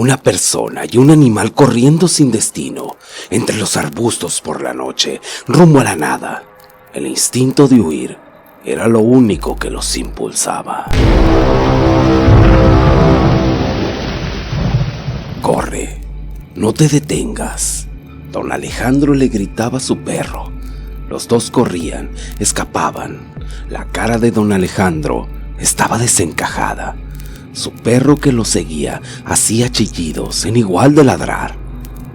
una persona y un animal corriendo sin destino, entre los arbustos por la noche, rumbo a la nada. El instinto de huir era lo único que los impulsaba. «Corre, no te detengas», don Alejandro le gritaba a su perro. Los dos corrían, escapaban. La cara de don Alejandro estaba desencajada. Su perro que lo seguía hacía chillidos en igual de ladrar.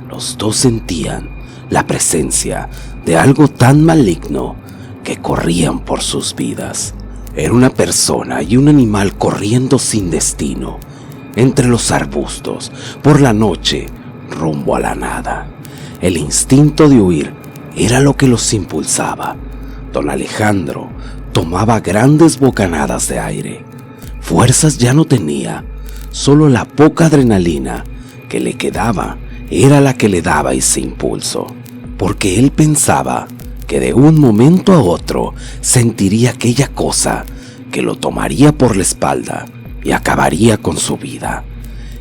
Los dos sentían la presencia de algo tan maligno que corrían por sus vidas. Era una persona y un animal corriendo sin destino, entre los arbustos, por la noche, rumbo a la nada. El instinto de huir era lo que los impulsaba. Don Alejandro tomaba grandes bocanadas de aire. Fuerzas ya no tenía, solo la poca adrenalina que le quedaba era la que le daba ese impulso, porque él pensaba que de un momento a otro sentiría aquella cosa que lo tomaría por la espalda y acabaría con su vida.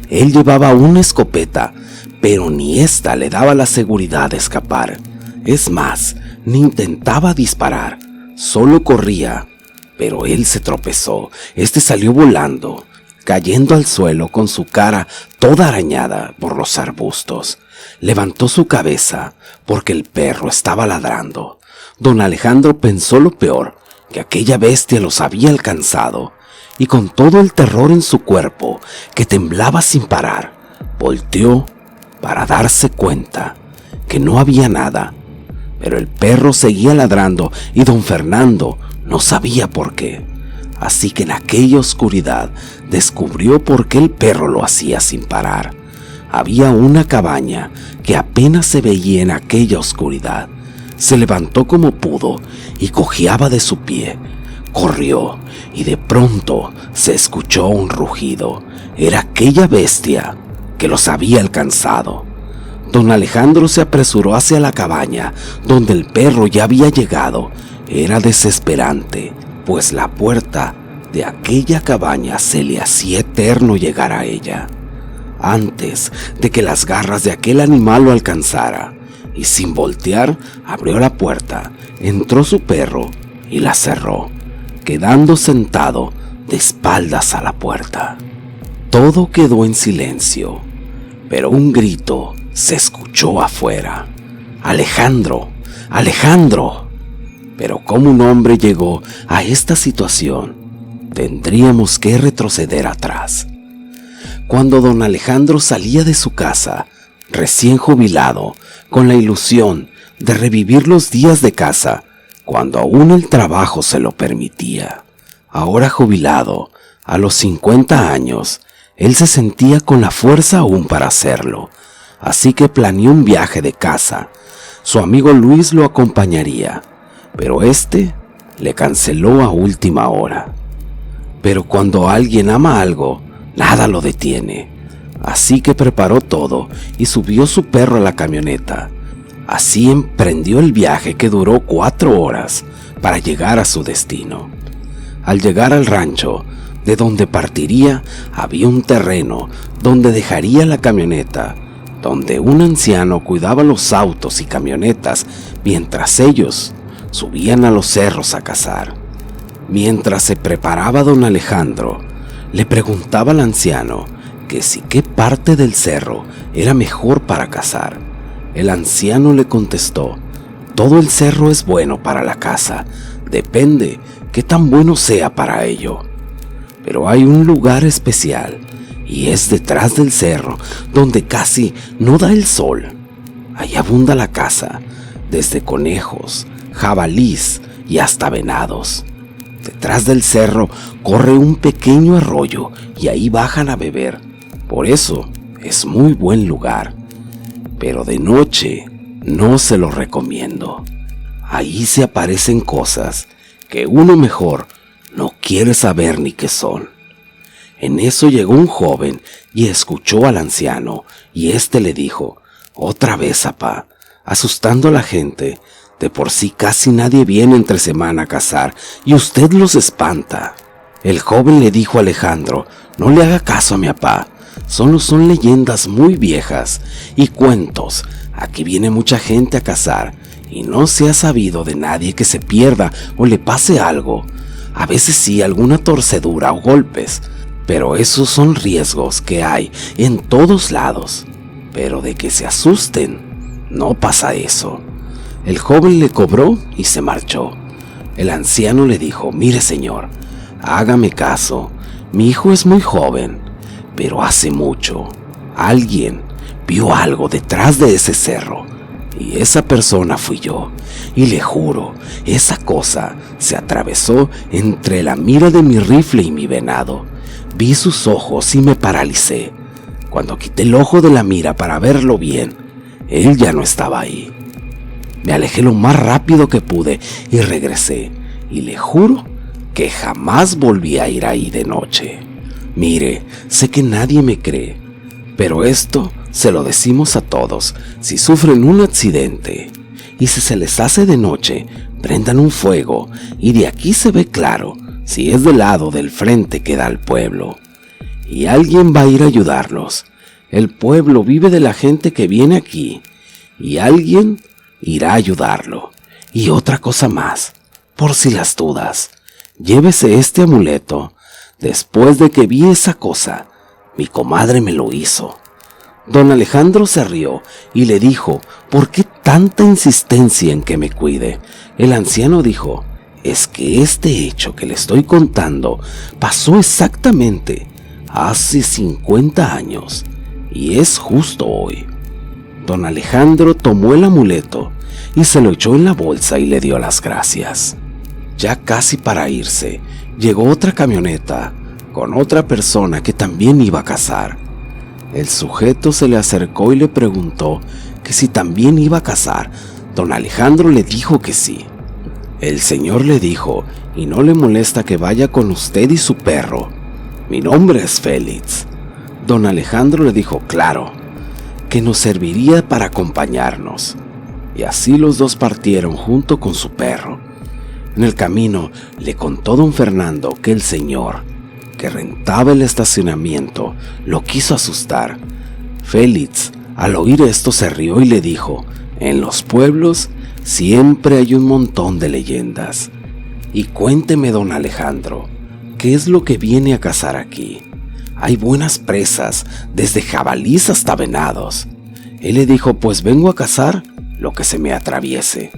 Él llevaba una escopeta, pero ni ésta le daba la seguridad de escapar. Es más, ni intentaba disparar, solo corría. Pero él se tropezó, salió volando, cayendo al suelo con su cara toda arañada por los arbustos. Levantó su cabeza porque el perro estaba ladrando. Don Alejandro pensó lo peor, que aquella bestia los había alcanzado, y con todo el terror en su cuerpo, que temblaba sin parar, volteó para darse cuenta que no había nada. Pero el perro seguía ladrando y don Fernando no sabía por qué. Así que en aquella oscuridad descubrió por qué el perro lo hacía sin parar. Había una cabaña que apenas se veía en aquella oscuridad. Se levantó como pudo y cojeaba de su pie. Corrió y de pronto se escuchó un rugido. Era aquella bestia que los había alcanzado. Don Alejandro se apresuró hacia la cabaña donde el perro ya había llegado. Era desesperante, pues la puerta de aquella cabaña se le hacía eterno llegar a ella, antes de que las garras de aquel animal lo alcanzara, y sin voltear abrió la puerta, entró su perro y la cerró, quedando sentado de espaldas a la puerta. Todo quedó en silencio, pero un grito se escuchó afuera: «¡Alejandro! ¡Alejandro!». Pero ¿cómo un hombre llegó a esta situación? Tendríamos que retroceder atrás. Cuando don Alejandro salía de su casa, recién jubilado, con la ilusión de revivir los días de casa, cuando aún el trabajo se lo permitía. Ahora jubilado, a los 50 años, él se sentía con la fuerza aún para hacerlo, así que planeó un viaje de casa. Su amigo Luis lo acompañaría, pero le canceló a última hora. Pero cuando alguien ama algo, nada lo detiene. Así que preparó todo y subió su perro a la camioneta. Así emprendió el viaje que duró 4 horas para llegar a su destino. Al llegar al rancho de donde partiría, había un terreno donde dejaría la camioneta, donde un anciano cuidaba los autos y camionetas mientras ellos subían a los cerros a cazar. Mientras se preparaba don Alejandro, le preguntaba al anciano que si qué parte del cerro era mejor para cazar. El anciano le contestó: «Todo el cerro es bueno para la caza, depende qué tan bueno sea para ello. Pero hay un lugar especial, y es detrás del cerro, donde casi no da el sol. Ahí abunda la caza, desde conejos, jabalís y hasta venados. Detrás del cerro corre un pequeño arroyo y ahí bajan a beber. Por eso es muy buen lugar. Pero de noche no se lo recomiendo. Ahí se aparecen cosas que uno mejor no quiere saber ni qué son». En eso llegó un joven y escuchó al anciano, y le dijo: «Otra vez, apá, asustando a la gente. De por sí casi nadie viene entre semana a cazar, y usted los espanta». El joven le dijo a Alejandro: «No le haga caso a mi apá, solo son leyendas muy viejas y cuentos. Aquí viene mucha gente a cazar y no se ha sabido de nadie que se pierda o le pase algo. A veces sí, alguna torcedura o golpes, pero esos son riesgos que hay en todos lados. Pero de que se asusten, no pasa eso. El joven le cobró y se marchó. El anciano le dijo: mire señor, hágame caso, mi hijo es muy joven, pero hace mucho alguien vio algo detrás de ese cerro, y esa persona fui yo, y le juro, esa cosa se atravesó entre la mira de mi rifle y mi venado. Vi sus ojos y me paralicé. Cuando quité el ojo de la mira para verlo bien, él ya no estaba ahí. Me alejé lo más rápido que pude y regresé, y le juro que jamás volví a ir ahí de noche. Mire, sé que nadie me cree, pero esto se lo decimos a todos. Si sufren un accidente y si se les hace de noche, prendan un fuego y de aquí se ve claro si es del lado del frente que da al pueblo. Y alguien va a ir a ayudarlos. El pueblo vive de la gente que viene aquí y alguien irá a ayudarlo. Y otra cosa más, por si las dudas, llévese este amuleto. Después de que vi esa cosa, mi comadre me lo hizo. Don Alejandro se rió y le dijo: ¿por qué tanta insistencia en que me cuide? El anciano dijo: es que este hecho que le estoy contando pasó exactamente hace 50 años y es justo hoy. Don Alejandro tomó el amuleto y se lo echó en la bolsa y le dio las gracias. Ya casi para irse, llegó otra camioneta con otra persona que también iba a cazar. El sujeto se le acercó y le preguntó que si también iba a cazar. Don Alejandro le dijo que sí. El señor le dijo: ¿y no le molesta que vaya con usted y su perro? Mi nombre es Félix. Don Alejandro le dijo: claro, que nos serviría para acompañarnos. Y así los dos partieron junto con su perro. En el camino le contó don Fernando que el señor que rentaba el estacionamiento lo quiso asustar. Félix, al oír esto, se rió y le dijo: en los pueblos siempre hay un montón de leyendas. Y cuénteme, don Alejandro, ¿qué es lo que viene a cazar aquí? Hay buenas presas, desde jabalís hasta venados. Él le dijo: pues vengo a cazar lo que se me atraviese.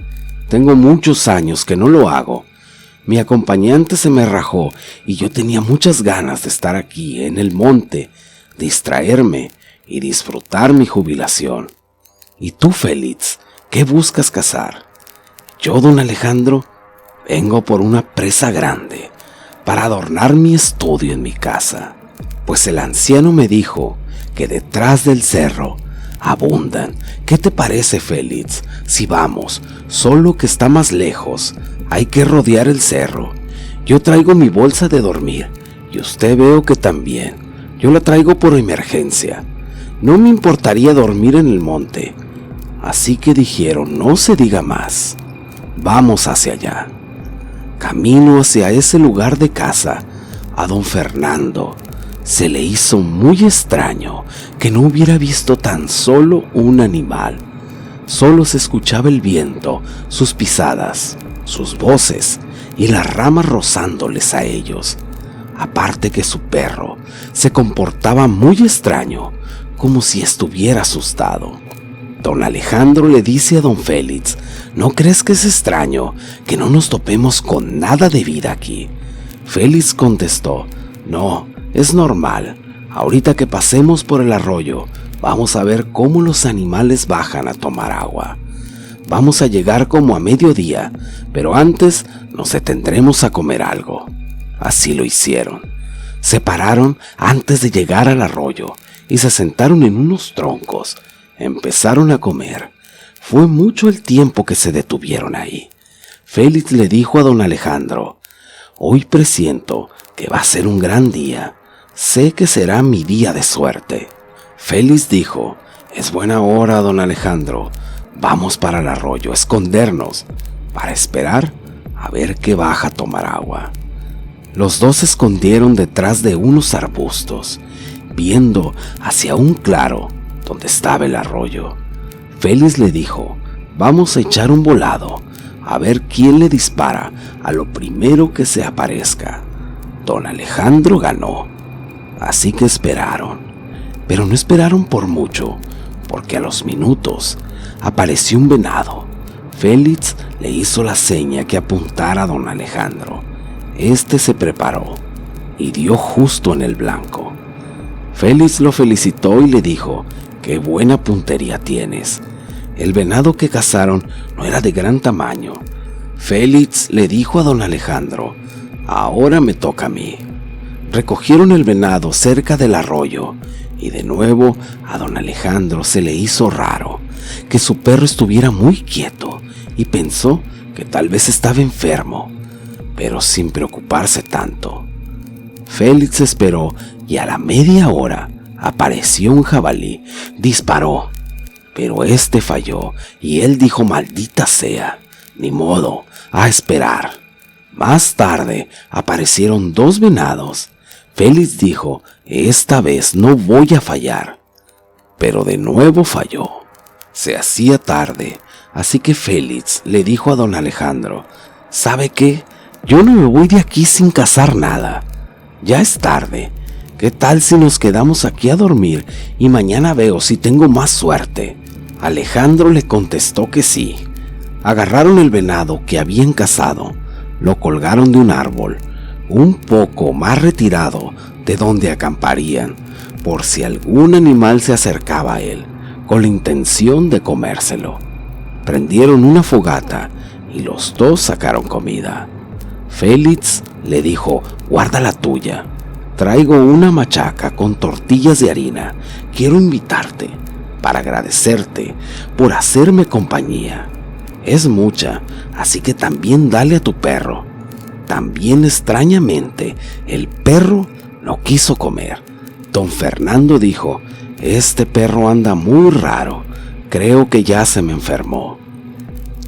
Tengo muchos años que no lo hago. Mi acompañante se me rajó y yo tenía muchas ganas de estar aquí en el monte, distraerme y disfrutar mi jubilación. ¿Y tú, Félix, qué buscas cazar? Yo, don Alejandro, vengo por una presa grande para adornar mi estudio en mi casa, pues el anciano me dijo que detrás del cerro abundan. ¿Qué te parece, Félix, si vamos, solo que está más lejos? Hay que rodear el cerro. Yo traigo mi bolsa de dormir y usted veo que también. Yo la traigo por emergencia. No me importaría dormir en el monte. Así que dijeron: no se diga más. Vamos hacia allá. Camino hacia ese lugar de caza, a don Fernando se le hizo muy extraño que no hubiera visto tan solo un animal. Solo se escuchaba el viento, sus pisadas, sus voces y las ramas rozándoles a ellos. Aparte que su perro se comportaba muy extraño, como si estuviera asustado. Don Alejandro le dice a don Félix: ¿no crees que es extraño que no nos topemos con nada de vida aquí? Félix contestó: no, es normal. Ahorita que pasemos por el arroyo, vamos a ver cómo los animales bajan a tomar agua. Vamos a llegar como a mediodía, pero antes nos detendremos a comer algo. Así lo hicieron. Se pararon antes de llegar al arroyo y se sentaron en unos troncos. Empezaron a comer. Fue mucho el tiempo que se detuvieron ahí. Félix le dijo a don Alejandro: hoy presiento que va a ser un gran día. Sé que será mi día de suerte. Félix dijo: es buena hora, don Alejandro. Vamos para el arroyo a escondernos, para esperar a ver qué baja a tomar agua. Los dos se escondieron detrás de unos arbustos. viendo hacia un claro donde estaba el arroyo. Félix le dijo: vamos a echar un volado, a ver quién le dispara a lo primero que se aparezca. Don Alejandro ganó, así que esperaron, pero no esperaron por mucho, porque a los minutos apareció un venado. Félix le hizo la seña que apuntara a don Alejandro. Este se preparó y dio justo en el blanco. Félix lo felicitó y le dijo: qué buena puntería tienes. El venado que cazaron no era de gran tamaño. Félix le dijo a don Alejandro: ahora me toca a mí. Recogieron el venado cerca del arroyo y de nuevo a don Alejandro se le hizo raro que su perro estuviera muy quieto y pensó que tal vez estaba enfermo, pero sin preocuparse tanto. Félix esperó y a la media hora apareció un jabalí. Disparó, pero este falló y él dijo: maldita sea, ni modo, a esperar. Más tarde aparecieron 2 venados. Félix dijo: esta vez no voy a fallar, pero de nuevo falló. Se hacía tarde, así que Félix le dijo a don Alejandro: ¿sabe qué? Yo no me voy de aquí sin cazar nada. Ya es tarde. ¿Qué tal si nos quedamos aquí a dormir y mañana veo si tengo más suerte? Alejandro le contestó que sí. Agarraron el venado que habían cazado, lo colgaron de un árbol, un poco más retirado de donde acamparían, por si algún animal se acercaba a él, con la intención de comérselo. Prendieron una fogata y los 2 sacaron comida. Félix le dijo: guarda la tuya. Traigo una machaca con tortillas de harina. Quiero invitarte para agradecerte por hacerme compañía. Es mucha, así que también dale a tu perro. También extrañamente, el perro no quiso comer. Don Fernando dijo: este perro anda muy raro. Creo que ya se me enfermó.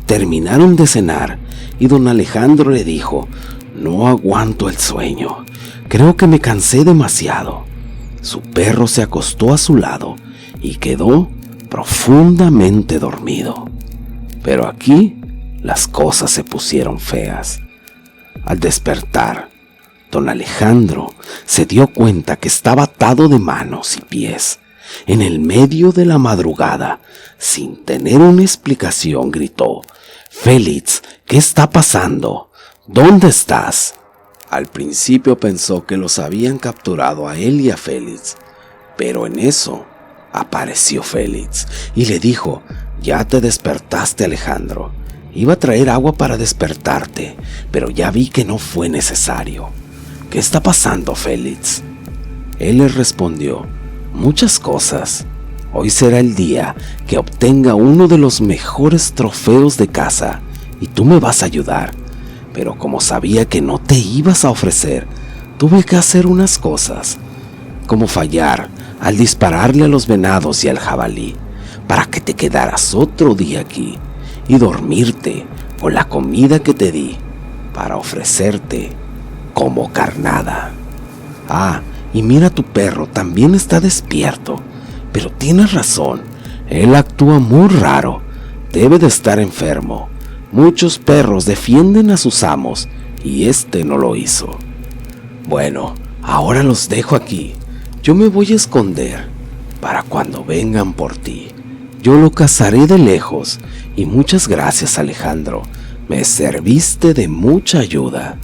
Terminaron de cenar y don Alejandro le dijo: no aguanto el sueño. Creo que me cansé demasiado. Su perro se acostó a su lado y quedó profundamente dormido. Pero aquí las cosas se pusieron feas. Al despertar, don Alejandro se dio cuenta que estaba atado de manos y pies. En el medio de la madrugada, sin tener una explicación, gritó: Félix, ¿qué está pasando? ¿Dónde estás? Al principio pensó que los habían capturado a él y a Félix, pero en eso apareció Félix y le dijo: ya te despertaste, Alejandro. Iba a traer agua para despertarte, pero ya vi que no fue necesario. ¿Qué está pasando, Félix? Él le respondió: muchas cosas. Hoy será el día que obtenga uno de los mejores trofeos de caza y tú me vas a ayudar. Pero como sabía que no te ibas a ofrecer, tuve que hacer unas cosas, como fallar al dispararle a los venados y al jabalí, para que te quedaras otro día aquí y dormirte con la comida que te di para ofrecerte como carnada. Ah, y mira, tu perro también está despierto, pero tienes razón, él actúa muy raro, debe de estar enfermo. Muchos perros defienden a sus amos y este no lo hizo. Bueno, ahora los dejo aquí. Yo me voy a esconder para cuando vengan por ti. Yo lo cazaré de lejos y muchas gracias, Alejandro. Me serviste de mucha ayuda.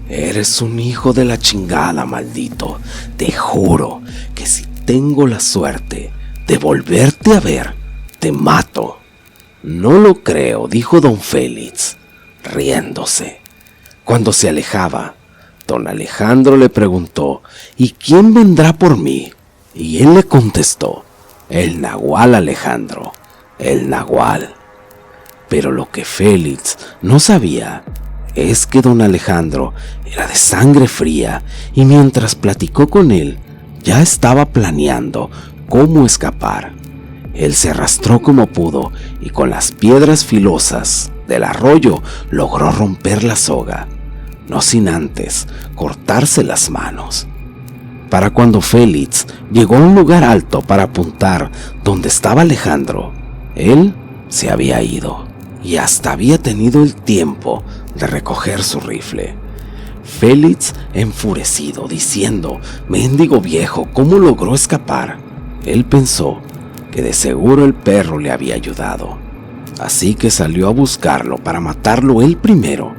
Eres un hijo de la chingada, maldito. Te juro que si tengo la suerte de volverte a ver, te mato. No lo creo, dijo don Félix, riéndose. Cuando se alejaba, don Alejandro le preguntó: ¿y quién vendrá por mí? Y él le contestó: el nahual, Alejandro, el nahual. Pero lo que Félix no sabía es que don Alejandro era de sangre fría y mientras platicó con él, ya estaba planeando cómo escapar. Él se arrastró como pudo y con las piedras filosas del arroyo logró romper la soga, no sin antes cortarse las manos. Para cuando Félix llegó a un lugar alto para apuntar donde estaba Alejandro, él se había ido y hasta había tenido el tiempo de recoger su rifle. Félix, enfurecido, diciendo: «Mendigo viejo, ¿cómo logró escapar?». Él pensó que de seguro el perro le había ayudado, así que salió a buscarlo para matarlo él primero,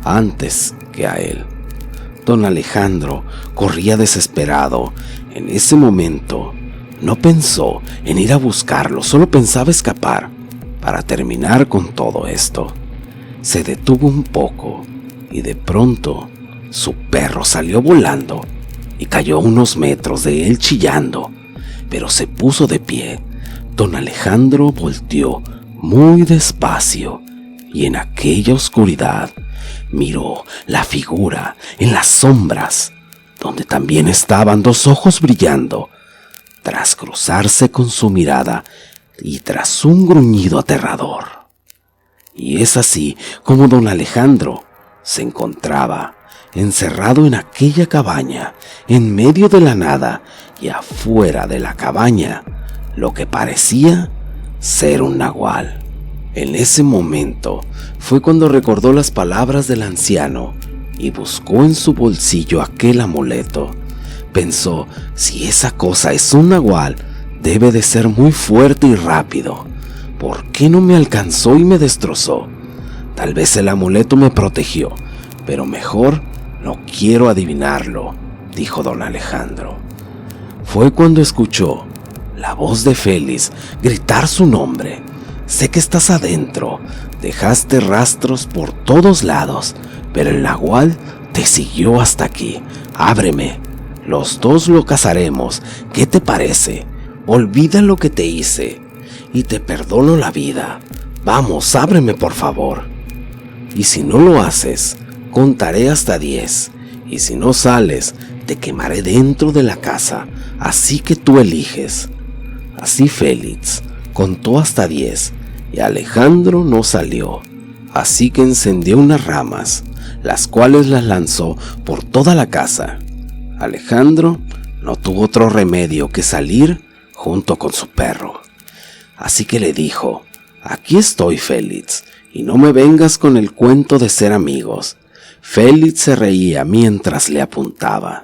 antes que a él. Don Alejandro corría desesperado. En ese momento no pensó en ir a buscarlo, solo pensaba escapar para terminar con todo esto. Se detuvo un poco y de pronto su perro salió volando y cayó a unos metros de él chillando, pero se puso de pie. Don Alejandro volteó muy despacio y en aquella oscuridad miró la figura en las sombras, donde también estaban dos ojos brillando. Tras cruzarse con su mirada y tras un gruñido aterrador. Y es así como don Alejandro se encontraba encerrado en aquella cabaña, en medio de la nada, y afuera de la cabaña, lo que parecía ser un nahual. En ese momento fue cuando recordó las palabras del anciano y buscó en su bolsillo aquel amuleto. Pensó: si esa cosa es un nahual, debe de ser muy fuerte y rápido. ¿Por qué no me alcanzó y me destrozó? Tal vez el amuleto me protegió, pero mejor no quiero adivinarlo, dijo don Alejandro. Fue cuando escuchó la voz de Félix gritar su nombre. Sé que estás adentro, dejaste rastros por todos lados, pero el nahual te siguió hasta aquí. Ábreme, los dos lo cazaremos. ¿Qué te parece? Olvida lo que te hice y te perdono la vida. Vamos, ábreme por favor. Y si no lo haces, contaré hasta 10, y si no sales, te quemaré dentro de la casa, así que tú eliges. Así Félix contó hasta 10 y Alejandro no salió, así que encendió unas ramas, las cuales las lanzó por toda la casa. Alejandro no tuvo otro remedio que salir junto con su perro, así que le dijo: «Aquí estoy, Félix, y no me vengas con el cuento de ser amigos». Félix se reía mientras le apuntaba.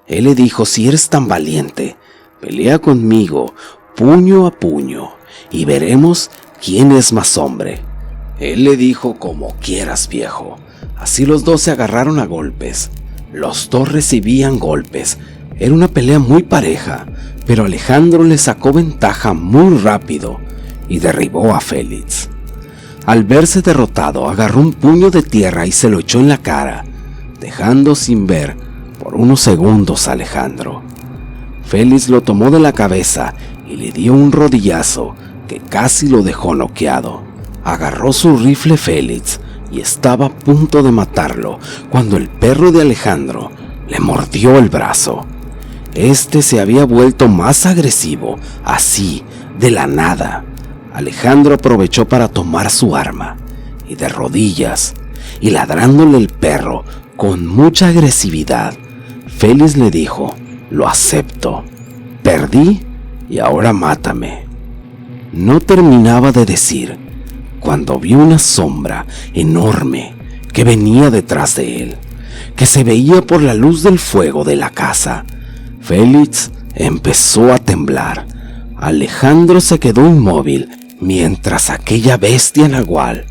Él le dijo: «Si eres tan valiente, pelea conmigo puño a puño y veremos quién es más hombre». Él le dijo: «Como quieras, viejo». Así los dos se agarraron a golpes. Los dos recibían golpes. Era una pelea muy pareja, pero Alejandro le sacó ventaja muy rápido y derribó a Félix. Al verse derrotado, agarró un puño de tierra y se lo echó en la cara, dejando sin ver por unos segundos a Alejandro. Félix lo tomó de la cabeza y le dio un rodillazo que casi lo dejó noqueado. Agarró su rifle Félix y estaba a punto de matarlo cuando el perro de Alejandro le mordió el brazo. Este se había vuelto más agresivo, así, de la nada. Alejandro aprovechó para tomar su arma y de rodillas, y ladrándole el perro con mucha agresividad, Félix le dijo: «Lo acepto. Perdí y ahora mátame». No terminaba de decir cuando vio una sombra enorme que venía detrás de él, que se veía por la luz del fuego de la casa. Félix empezó a temblar. Alejandro se quedó inmóvil mientras aquella bestia nahual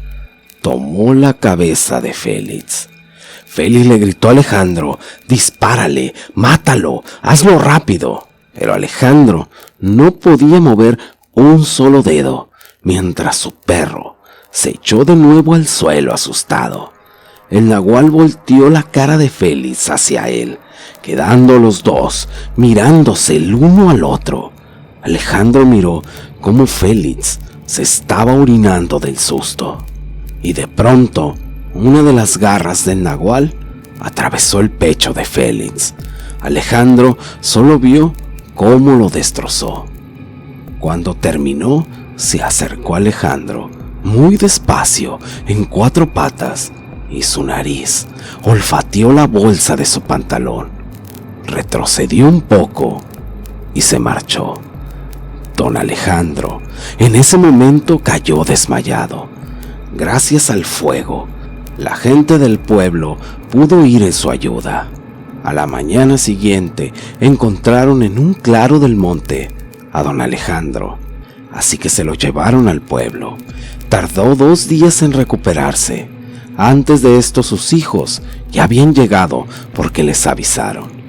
tomó la cabeza de Félix. Félix le gritó a Alejandro: «Dispárale, mátalo, hazlo rápido». Pero Alejandro no podía mover un solo dedo, mientras su perro se echó de nuevo al suelo asustado. El nahual volteó la cara de Félix hacia él, quedando los dos mirándose el uno al otro. Alejandro miró cómo Félix se estaba orinando del susto, y de pronto una de las garras del nahual atravesó el pecho de Félix. Alejandro solo vio cómo lo destrozó. Cuando terminó, se acercó a Alejandro muy despacio, en 4 patas, y su nariz olfateó la bolsa de su pantalón. retrocedió un poco y se marchó. Don Alejandro en ese momento cayó desmayado. Gracias al fuego, la gente del pueblo pudo ir en su ayuda. A la mañana siguiente encontraron en un claro del monte a don Alejandro, así que se lo llevaron al pueblo. Tardó 2 días en recuperarse. Antes de esto sus hijos ya habían llegado porque les avisaron.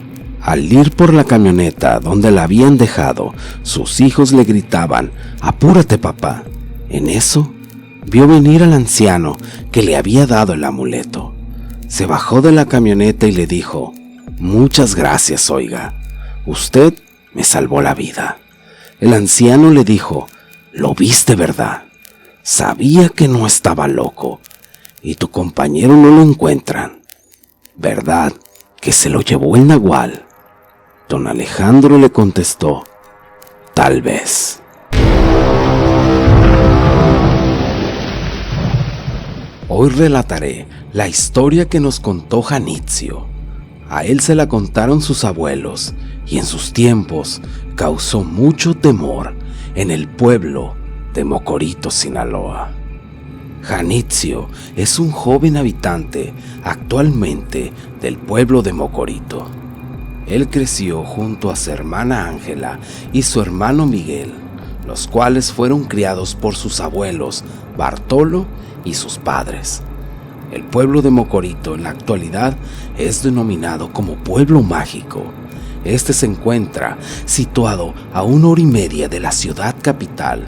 Al ir por la camioneta donde la habían dejado, sus hijos le gritaban: «¡Apúrate, papá!». En eso, vio venir al anciano que le había dado el amuleto. Se bajó de la camioneta y le dijo: «Muchas gracias, oiga. Usted me salvó la vida». El anciano le dijo: «Lo viste, ¿verdad? Sabía que no estaba loco. Y tu compañero no lo encuentran. ¿Verdad que se lo llevó el nagual?». Don Alejandro le contestó: «Tal vez». Hoy relataré la historia que nos contó Janitzio. A él se la contaron sus abuelos y en sus tiempos causó mucho temor en el pueblo de Mocorito, Sinaloa. Janitzio es un joven habitante actualmente del pueblo de Mocorito. Él creció junto a su hermana Ángela y su hermano Miguel, los cuales fueron criados por sus abuelos Bartolo y sus padres. El pueblo de Mocorito en la actualidad es denominado como Pueblo Mágico. Este se encuentra situado a 1 hora y media de la ciudad capital.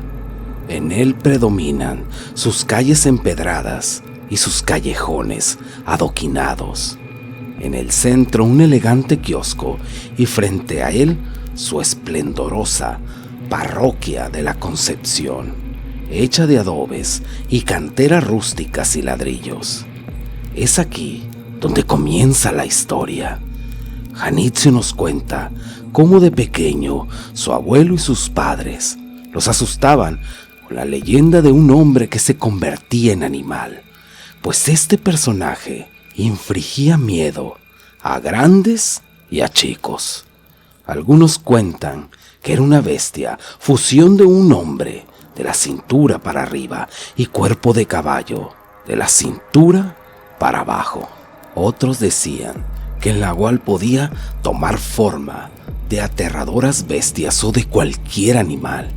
En él predominan sus calles empedradas y sus callejones adoquinados. En el centro un elegante kiosco y frente a él su esplendorosa parroquia de la Concepción, hecha de adobes y canteras rústicas y ladrillos. Es aquí donde comienza la historia. Janitzio nos cuenta cómo de pequeño su abuelo y sus padres los asustaban con la leyenda de un hombre que se convertía en animal, pues este personaje infligía miedo a grandes y a chicos. Algunos cuentan que era una bestia, fusión de un hombre, de la cintura para arriba, y cuerpo de caballo, de la cintura para abajo. Otros decían que el nagual podía tomar forma de aterradoras bestias o de cualquier animal.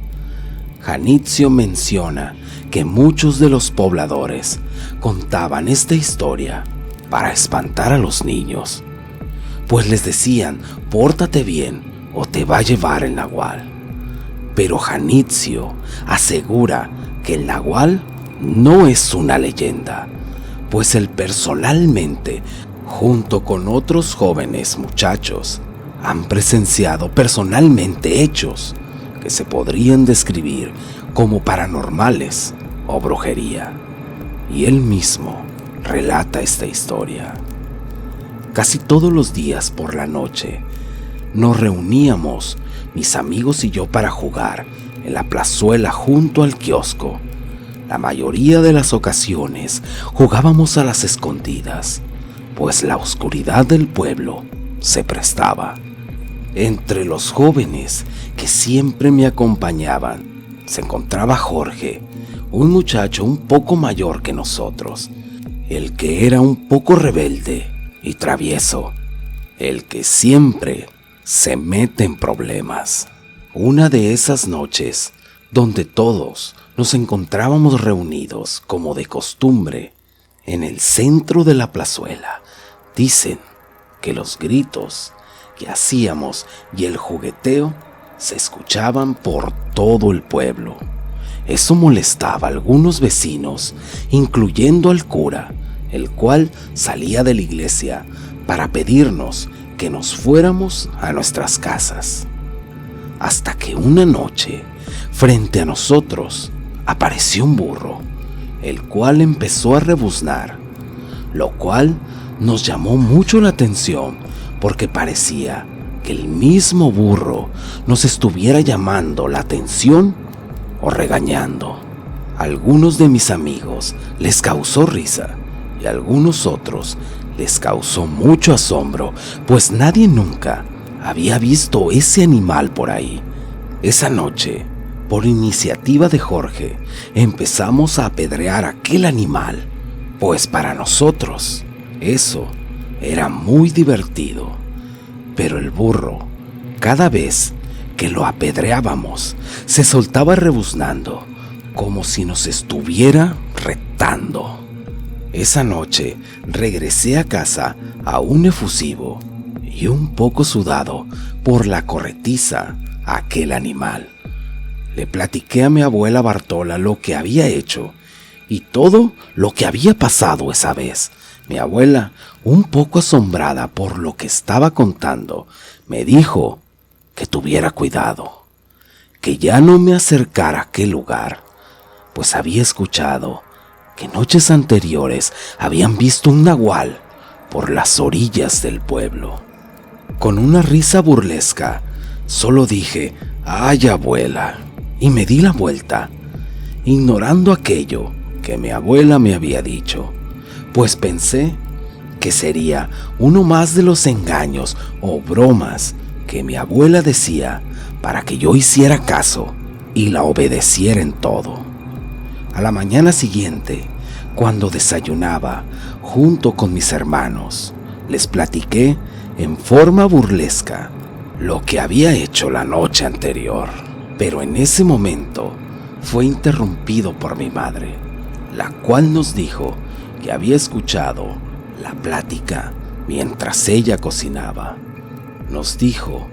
Janitzio menciona que muchos de los pobladores contaban esta historia para espantar a los niños, pues les decían: «Pórtate bien o te va a llevar el nagual». Pero Janitzio asegura que el nagual no es una leyenda, pues él personalmente, junto con otros jóvenes muchachos, han presenciado personalmente hechos que se podrían describir como paranormales o brujería. Y él mismo relata esta historia. Casi todos los días por la noche nos reuníamos, mis amigos y yo, para jugar en la plazuela junto al kiosco. La mayoría de las ocasiones jugábamos a las escondidas, pues la oscuridad del pueblo se prestaba. Entre los jóvenes que siempre me acompañaban se encontraba Jorge, un muchacho un poco mayor que nosotros, el que era un poco rebelde y travieso, el que siempre se mete en problemas. Una de esas noches, donde todos nos encontrábamos reunidos como de costumbre, en el centro de la plazuela, dicen que los gritos que hacíamos y el jugueteo se escuchaban por todo el pueblo. Eso molestaba a algunos vecinos, incluyendo al cura, el cual salía de la iglesia para pedirnos que nos fuéramos a nuestras casas. Hasta que una noche, frente a nosotros, apareció un burro, el cual empezó a rebuznar, lo cual nos llamó mucho la atención porque parecía que el mismo burro nos estuviera llamando la atención o regañando. A algunos de mis amigos les causó risa y a algunos otros les causó mucho asombro, pues nadie nunca había visto ese animal por ahí. Esa noche, por iniciativa de Jorge, empezamos a apedrear aquel animal, pues para nosotros eso era muy divertido. Pero el burro, cada vez que lo apedreábamos, se soltaba rebuznando, como si nos estuviera retando. Esa noche regresé a casa aún efusivo y un poco sudado por la corretiza a aquel animal. Le platiqué a mi abuela Bartola lo que había hecho y todo lo que había pasado esa vez. Mi abuela, un poco asombrada por lo que estaba contando, me dijo que tuviera cuidado, que ya no me acercara a aquel lugar, pues había escuchado que noches anteriores habían visto un nahual por las orillas del pueblo. Con una risa burlesca, solo dije, «Ay, abuela», y me di la vuelta, ignorando aquello que mi abuela me había dicho, pues pensé que sería uno más de los engaños o bromas que mi abuela decía para que yo hiciera caso y la obedeciera en todo. A la mañana siguiente, cuando desayunaba junto con mis hermanos, les platiqué en forma burlesca lo que había hecho la noche anterior. Pero en ese momento fue interrumpido por mi madre, la cual nos dijo que había escuchado la plática mientras ella cocinaba. Nos dijo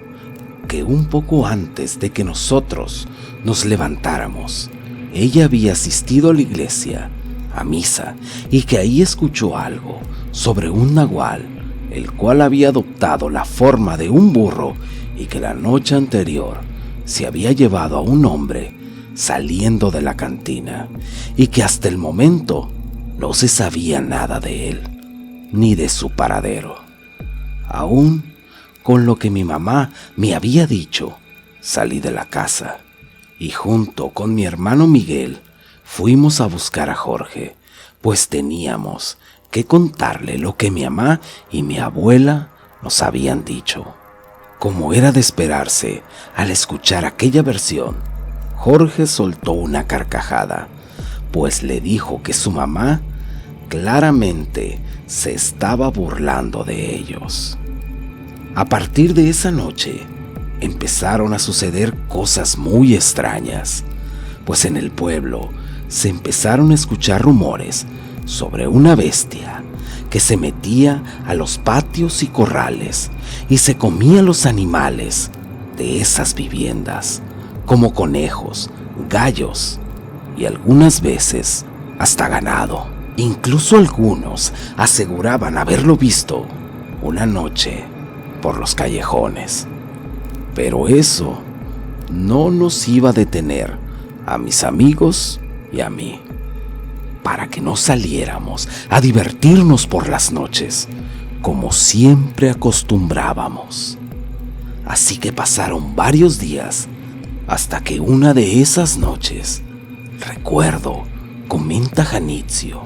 que un poco antes de que nosotros nos levantáramos, ella había asistido a la iglesia, a misa, y que ahí escuchó algo sobre un nahual, el cual había adoptado la forma de un burro y que la noche anterior se había llevado a un hombre saliendo de la cantina y que hasta el momento no se sabía nada de él, ni de su paradero. Aún con lo que mi mamá me había dicho, salí de la casa y junto con mi hermano Miguel fuimos a buscar a Jorge, pues teníamos que contarle lo que mi mamá y mi abuela nos habían dicho. Como era de esperarse, al escuchar aquella versión, Jorge soltó una carcajada, pues le dijo que su mamá claramente se estaba burlando de ellos. A partir de esa noche, empezaron a suceder cosas muy extrañas, pues en el pueblo se empezaron a escuchar rumores sobre una bestia que se metía a los patios y corrales y se comía los animales de esas viviendas, como conejos, gallos y algunas veces hasta ganado. Incluso algunos aseguraban haberlo visto una noche por los callejones. Pero eso no nos iba a detener a mis amigos y a mí, para que no saliéramos a divertirnos por las noches, como siempre acostumbrábamos. Así que pasaron varios días hasta que una de esas noches, recuerdo, comenta Janitzio,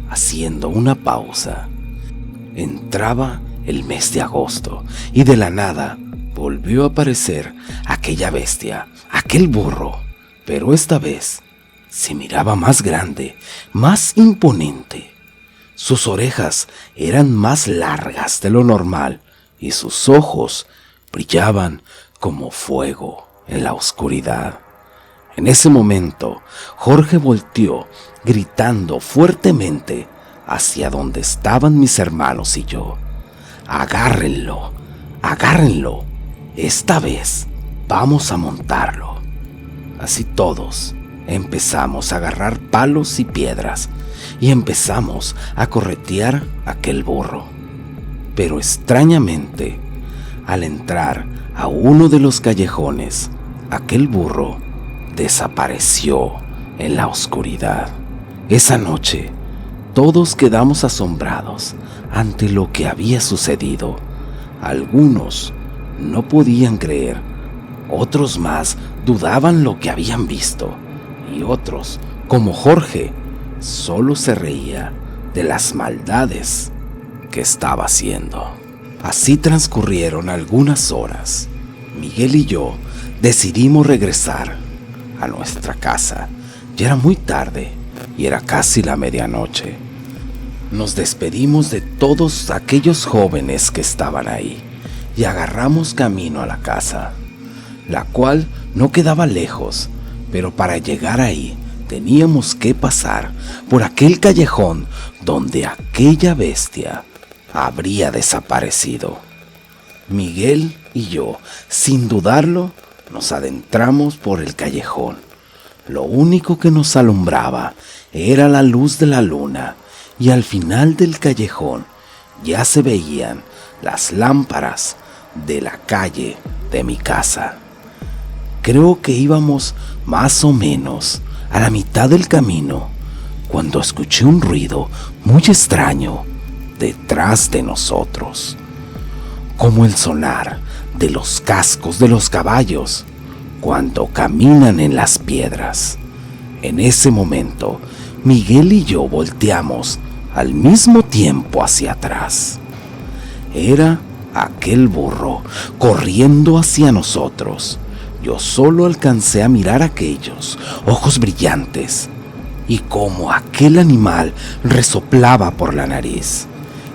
haciendo una pausa, entraba el mes de agosto y de la nada volvió a aparecer aquella bestia, aquel burro, pero esta vez se miraba más grande, más imponente. Sus orejas eran más largas de lo normal y sus ojos brillaban como fuego en la oscuridad. En ese momento, Jorge volteó gritando fuertemente hacia donde estaban mis hermanos y yo. «Agárrenlo, agárrenlo, esta vez vamos a montarlo». Así todos empezamos a agarrar palos y piedras y empezamos a corretear aquel burro. Pero extrañamente, al entrar a uno de los callejones, aquel burro desapareció en la oscuridad. Esa noche, todos quedamos asombrados ante lo que había sucedido. Algunos no podían creer, otros más dudaban lo que habían visto, y otros, como Jorge, solo se reía de las maldades que estaba haciendo. Así transcurrieron algunas horas. Miguel y yo decidimos regresar a nuestra casa. Ya era muy tarde y era casi la medianoche. Nos despedimos de todos aquellos jóvenes que estaban ahí y agarramos camino a la casa, la cual no quedaba lejos, pero para llegar ahí teníamos que pasar por aquel callejón donde aquella bestia habría desaparecido. Miguel y yo, sin dudarlo, nos adentramos por el callejón. Lo único que nos alumbraba era la luz de la luna, y al final del callejón ya se veían las lámparas de la calle de mi casa. Creo que íbamos más o menos a la mitad del camino cuando escuché un ruido muy extraño detrás de nosotros, como el sonar de los cascos de los caballos cuando caminan en las piedras. En ese momento, Miguel y yo volteamos al mismo tiempo hacia atrás. Era aquel burro corriendo hacia nosotros. Yo solo alcancé a mirar aquellos ojos brillantes y cómo aquel animal resoplaba por la nariz.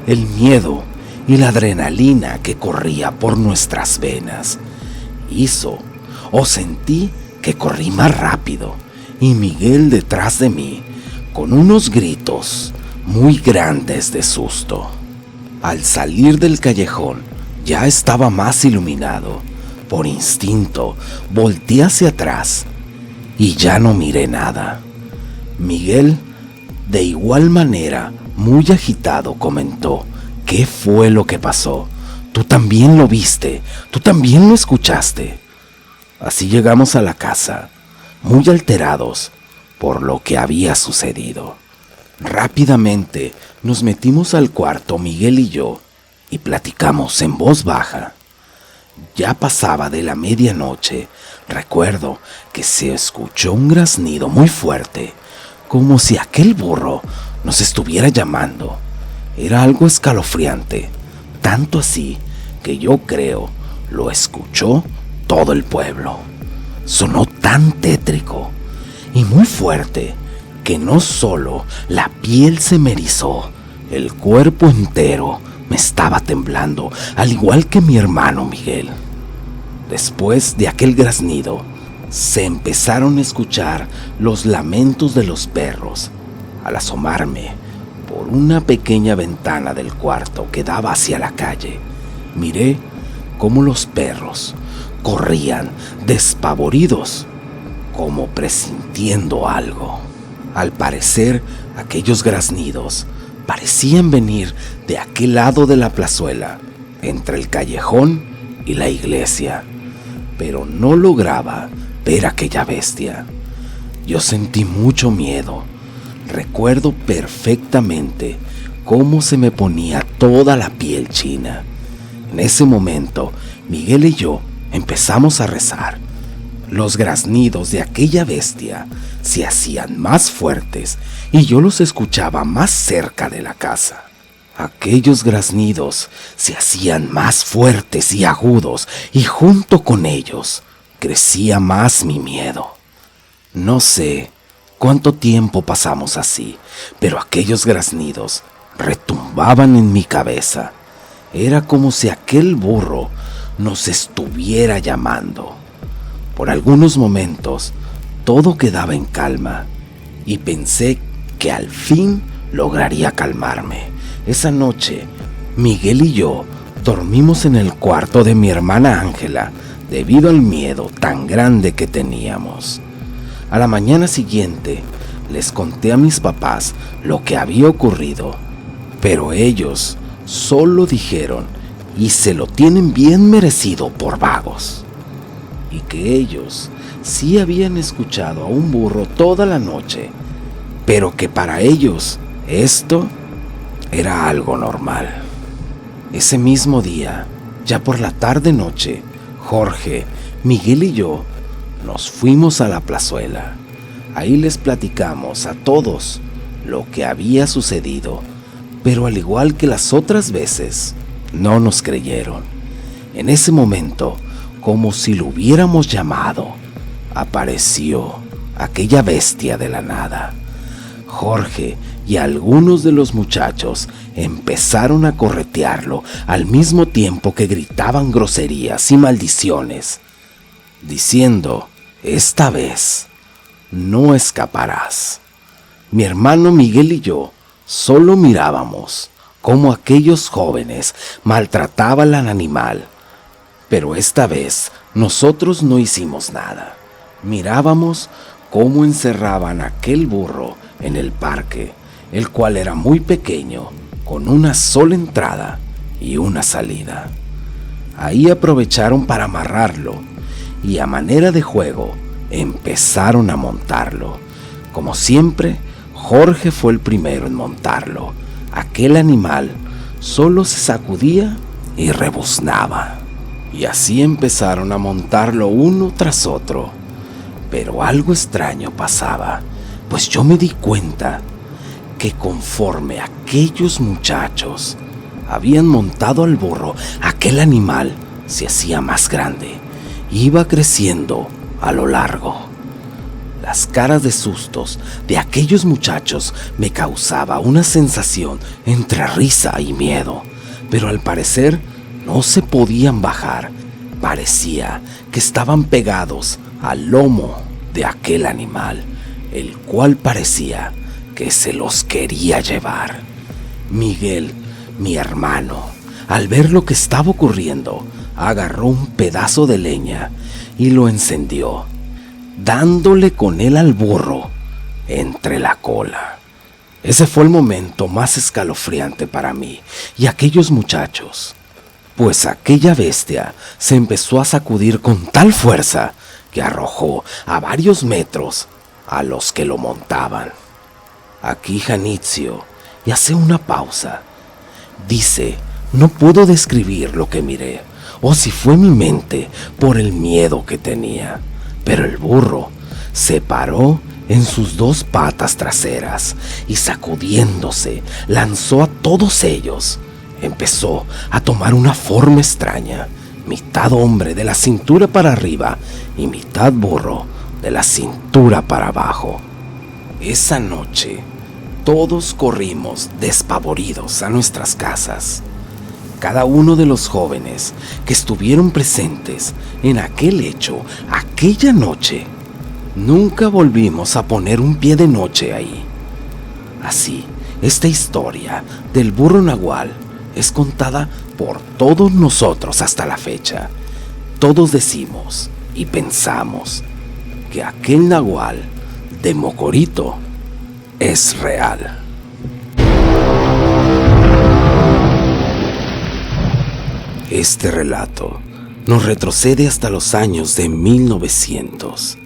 El miedo y la adrenalina que corría por nuestras venas hizo o sentí que corrí más rápido, y Miguel detrás de mí con unos gritos muy grandes de susto. Al salir del callejón ya estaba más iluminado. Por instinto volteé hacia atrás y ya no miré nada. Miguel, de igual manera, muy agitado, comentó: ¿qué fue lo que pasó? ¿Tú también lo viste? ¿Tú también lo escuchaste? Así llegamos a la casa, muy alterados por lo que había sucedido. Rápidamente nos metimos al cuarto, Miguel y yo, y platicamos en voz baja. Ya pasaba de la medianoche. Recuerdo que se escuchó un graznido muy fuerte, como si aquel burro nos estuviera llamando. Era algo escalofriante, tanto así que yo creo lo escuchó todo el pueblo. Sonó tan tétrico y muy fuerte que no solo la piel se me erizó, el cuerpo entero me estaba temblando, al igual que mi hermano Miguel. Después de aquel graznido, se empezaron a escuchar los lamentos de los perros. Al asomarme por una pequeña ventana del cuarto que daba hacia la calle, miré cómo los perros corrían despavoridos, como presintiendo algo. Al parecer, aquellos graznidos parecían venir de aquel lado de la plazuela, entre el callejón y la iglesia, pero no lograba ver aquella bestia. Yo sentí mucho miedo. Recuerdo perfectamente cómo se me ponía toda la piel china. En ese momento, Miguel y yo empezamos a rezar. Los graznidos de aquella bestia se hacían más fuertes y yo los escuchaba más cerca de la casa. Aquellos graznidos se hacían más fuertes y agudos, y junto con ellos crecía más mi miedo. No sé cuánto tiempo pasamos así, pero aquellos graznidos retumbaban en mi cabeza. Era como si aquel burro nos estuviera llamando. Por algunos momentos todo quedaba en calma y pensé que al fin lograría calmarme. Esa noche, Miguel y yo dormimos en el cuarto de mi hermana Ángela debido al miedo tan grande que teníamos. A la mañana siguiente les conté a mis papás lo que había ocurrido, pero ellos solo dijeron: y se lo tienen bien merecido por vagos, y que ellos sí habían escuchado a un burro toda la noche, pero que para ellos esto era algo normal. Ese mismo día, ya por la tarde-noche, Jorge, Miguel y yo nos fuimos a la plazuela. Ahí les platicamos a todos lo que había sucedido, pero al igual que las otras veces, No nos creyeron. En ese momento, como si lo hubiéramos llamado, apareció aquella bestia de la nada. Jorge y algunos de los muchachos empezaron a corretearlo al mismo tiempo que gritaban groserías y maldiciones, diciendo: esta vez no escaparás. Mi hermano Miguel y yo solo mirábamos cómo aquellos jóvenes maltrataban al animal, pero esta vez nosotros no hicimos nada. Mirábamos cómo encerraban aquel burro en el parque, el cual era muy pequeño, con una sola entrada y una salida. Ahí aprovecharon para amarrarlo y a manera de juego empezaron a montarlo. Como siempre, Jorge fue el primero en montarlo. Aquel animal solo se sacudía y rebuznaba. Y así empezaron a montarlo uno tras otro. Pero algo extraño pasaba, pues yo me di cuenta que conforme aquellos muchachos habían montado al burro, aquel animal se hacía más grande, iba creciendo a lo largo. Las caras de sustos de aquellos muchachos me causaba una sensación entre risa y miedo, pero al parecer no se podían bajar. Parecía que estaban pegados al lomo de aquel animal, el cual parecía que se los quería llevar. Miguel, mi hermano, al ver lo que estaba ocurriendo, agarró un pedazo de leña y lo encendió, dándole con él al burro entre la cola. Ese fue el momento más escalofriante para mí y aquellos muchachos, pues aquella bestia se empezó a sacudir con tal fuerza que arrojó a varios metros a los que lo montaban. Aquí Janitzio y hace una pausa. Dice: no puedo describir lo que miré, o si fue mi mente por el miedo que tenía, pero el burro se paró en sus dos patas traseras y sacudiéndose lanzó a todos ellos. Empezó a tomar una forma extraña, mitad hombre de la cintura para arriba y mitad burro de la cintura para abajo. Esa noche todos corrimos despavoridos a nuestras casas. Cada uno de los jóvenes que estuvieron presentes en aquel hecho, aquella noche, nunca volvimos a poner un pie de noche ahí. Así, esta historia del burro nahual es contada por todos nosotros hasta la fecha. Todos decimos y pensamos que aquel nahual de Mocorito es real. Este relato nos retrocede hasta los años de 1900.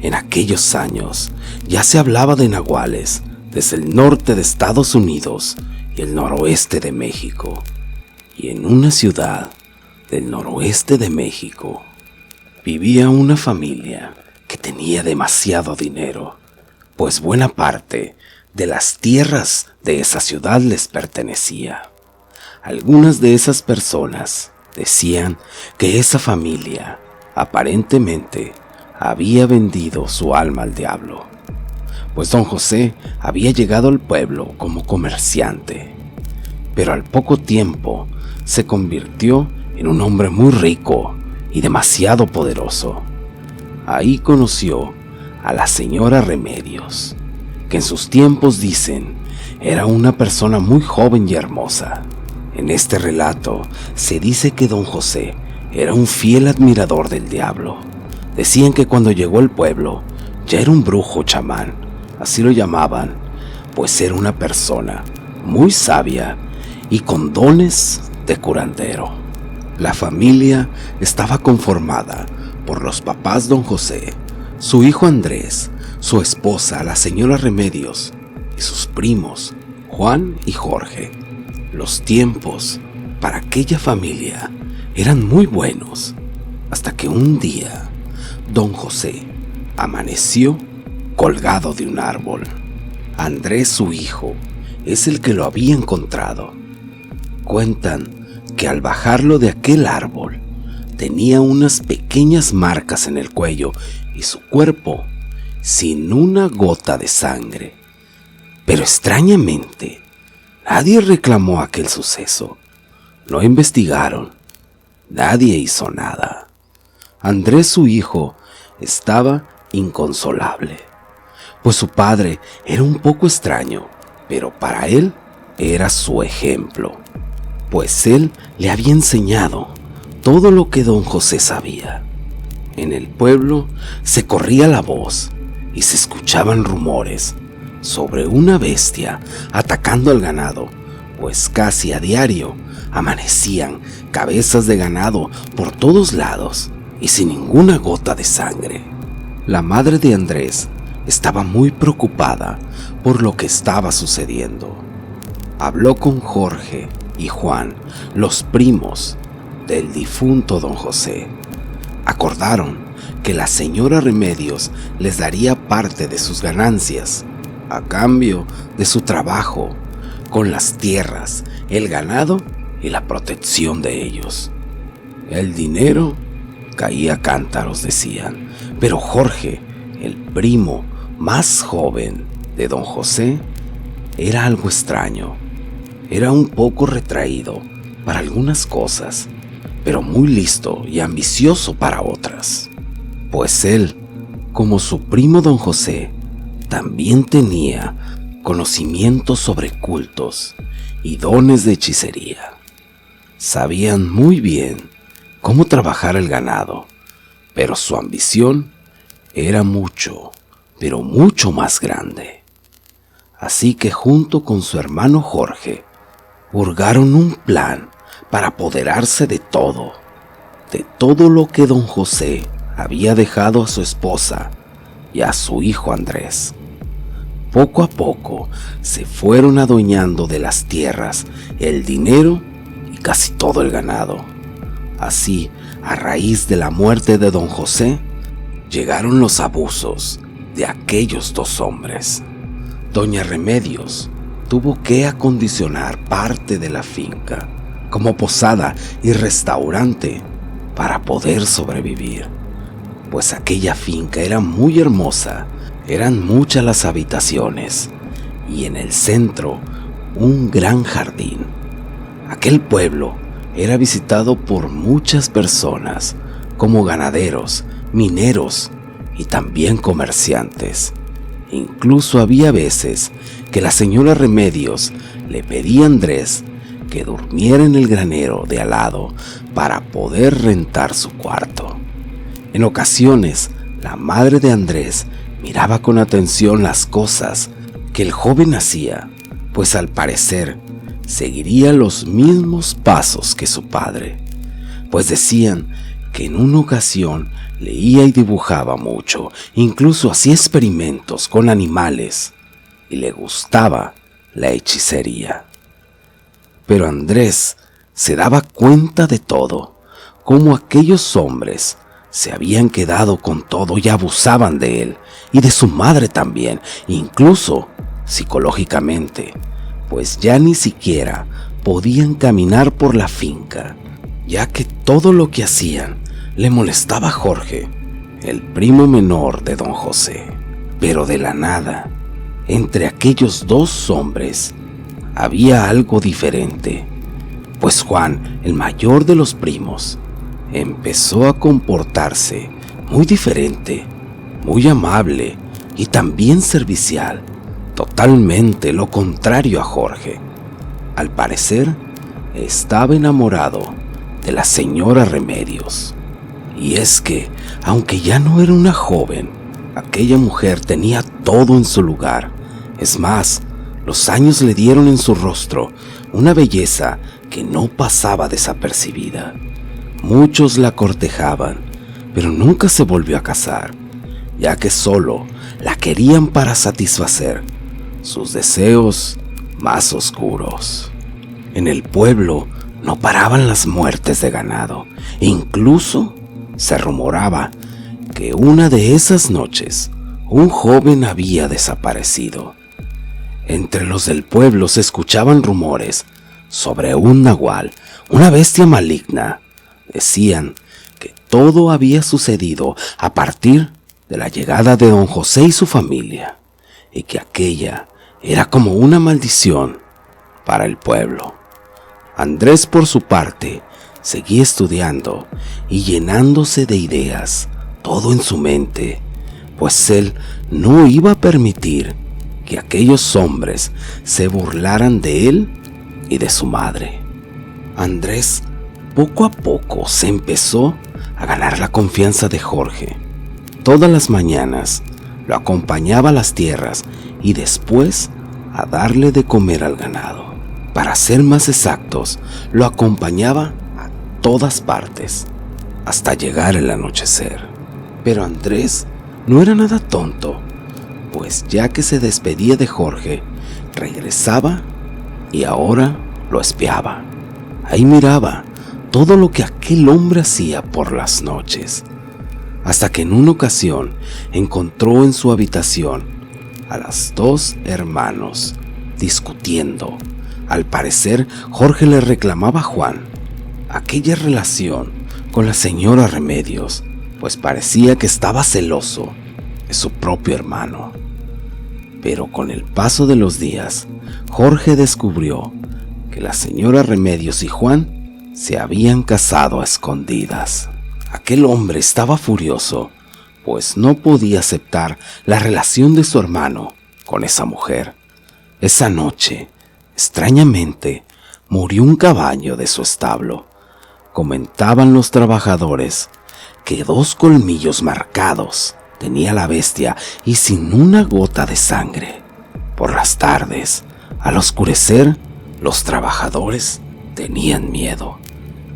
En aquellos años ya se hablaba de nahuales desde el norte de Estados Unidos y el noroeste de México. Y en una ciudad del noroeste de México vivía una familia que tenía demasiado dinero, pues buena parte de las tierras de esa ciudad les pertenecía. Algunas de esas personas decían que esa familia aparentemente había vendido su alma al diablo, pues don José había llegado al pueblo como comerciante, pero al poco tiempo se convirtió en un hombre muy rico y demasiado poderoso. Ahí conoció a la señora Remedios, que en sus tiempos dicen era una persona muy joven y hermosa. En este relato se dice que don José era un fiel admirador del diablo. Decían que cuando llegó al pueblo ya era un brujo chamán, así lo llamaban, pues era una persona muy sabia y con dones de curandero. La familia estaba conformada por los papás don José, su hijo Andrés, su esposa la señora Remedios y sus primos Juan y Jorge. Los tiempos para aquella familia eran muy buenos, hasta que un día don José amaneció colgado de un árbol. Andrés, su hijo, es el que lo había encontrado. Cuentan que al bajarlo de aquel árbol tenía unas pequeñas marcas en el cuello y su cuerpo sin una gota de sangre. Pero extrañamente, nadie reclamó aquel suceso. No investigaron. Nadie hizo nada. Andrés, su hijo, estaba inconsolable, pues su padre era un poco extraño, pero para él era su ejemplo, pues él le había enseñado todo lo que don José sabía. En el pueblo se corría la voz y se escuchaban rumores sobre una bestia atacando al ganado, pues casi a diario amanecían cabezas de ganado por todos lados y sin ninguna gota de sangre. La madre de Andrés estaba muy preocupada por lo que estaba sucediendo. Habló con Jorge y Juan, los primos del difunto don José. Acordaron que la señora Remedios les daría parte de sus ganancias a cambio de su trabajo con las tierras, el ganado y la protección de ellos. El dinero caía a cántaros, decían, pero Jorge, el primo más joven de don José, era algo extraño. Era un poco retraído para algunas cosas, pero muy listo y ambicioso para otras. Pues él, como su primo don José, también tenía conocimientos sobre cultos y dones de hechicería. Sabían muy bien cómo trabajar el ganado, pero su ambición era mucho, pero mucho más grande. Así que junto con su hermano Jorge, hurgaron un plan para apoderarse de todo lo que don José había dejado a su esposa y a su hijo Andrés. Poco a poco se fueron adueñando de las tierras, el dinero y casi todo el ganado. Así, a raíz de la muerte de don José, llegaron los abusos de aquellos dos hombres. Doña Remedios tuvo que acondicionar parte de la finca como posada y restaurante para poder sobrevivir, pues aquella finca era muy hermosa, eran muchas las habitaciones y en el centro un gran jardín. Aquel pueblo era visitado por muchas personas, como ganaderos, mineros y también comerciantes. Incluso había veces que la señora Remedios le pedía a Andrés que durmiera en el granero de al lado para poder rentar su cuarto. En ocasiones, la madre de Andrés miraba con atención las cosas que el joven hacía, pues al parecer seguiría los mismos pasos que su padre, pues decían que en una ocasión leía y dibujaba mucho, incluso hacía experimentos con animales y le gustaba la hechicería. Pero Andrés se daba cuenta de todo, cómo aquellos hombres se habían quedado con todo y abusaban de él y de su madre también, incluso psicológicamente, pues ya ni siquiera podían caminar por la finca, ya que todo lo que hacían le molestaba a Jorge, el primo menor de don José. Pero de la nada, entre aquellos dos hombres, había algo diferente, pues Juan, el mayor de los primos, empezó a comportarse muy diferente, muy amable y también servicial, totalmente lo contrario a Jorge. Al parecer, estaba enamorado de la señora Remedios. Y es que, aunque ya no era una joven, aquella mujer tenía todo en su lugar. Es más, los años le dieron en su rostro una belleza que no pasaba desapercibida. Muchos la cortejaban, pero nunca se volvió a casar, ya que solo la querían para satisfacer sus deseos más oscuros. En el pueblo no paraban las muertes de ganado, e incluso se rumoraba que una de esas noches un joven había desaparecido. Entre los del pueblo se escuchaban rumores, sobre un nahual, una bestia maligna. Decían que todo había sucedido a partir de la llegada de don José y su familia, y que aquella era como una maldición para el pueblo. Andrés, por su parte, seguía estudiando y llenándose de ideas, todo en su mente, pues él no iba a permitir que aquellos hombres se burlaran de él y de su madre. Andrés poco a poco se empezó a ganar la confianza de Jorge. Todas las mañanas lo acompañaba a las tierras y después a darle de comer al ganado. Para ser más exactos, lo acompañaba a todas partes, hasta llegar el anochecer. Pero Andrés no era nada tonto, pues ya que se despedía de Jorge, regresaba y ahora lo espiaba. Ahí miraba todo lo que aquel hombre hacía por las noches, hasta que en una ocasión encontró en su habitación a los dos hermanos discutiendo. Al parecer, Jorge le reclamaba a Juan aquella relación con la señora Remedios, pues parecía que estaba celoso de su propio hermano. Pero con el paso de los días, Jorge descubrió que la señora Remedios y Juan se habían casado a escondidas. Aquel hombre estaba furioso, pues no podía aceptar la relación de su hermano con esa mujer. Esa noche, extrañamente, murió un caballo de su establo. Comentaban los trabajadores que 2 colmillos marcados tenía la bestia y sin una gota de sangre. Por las tardes, al oscurecer, los trabajadores tenían miedo.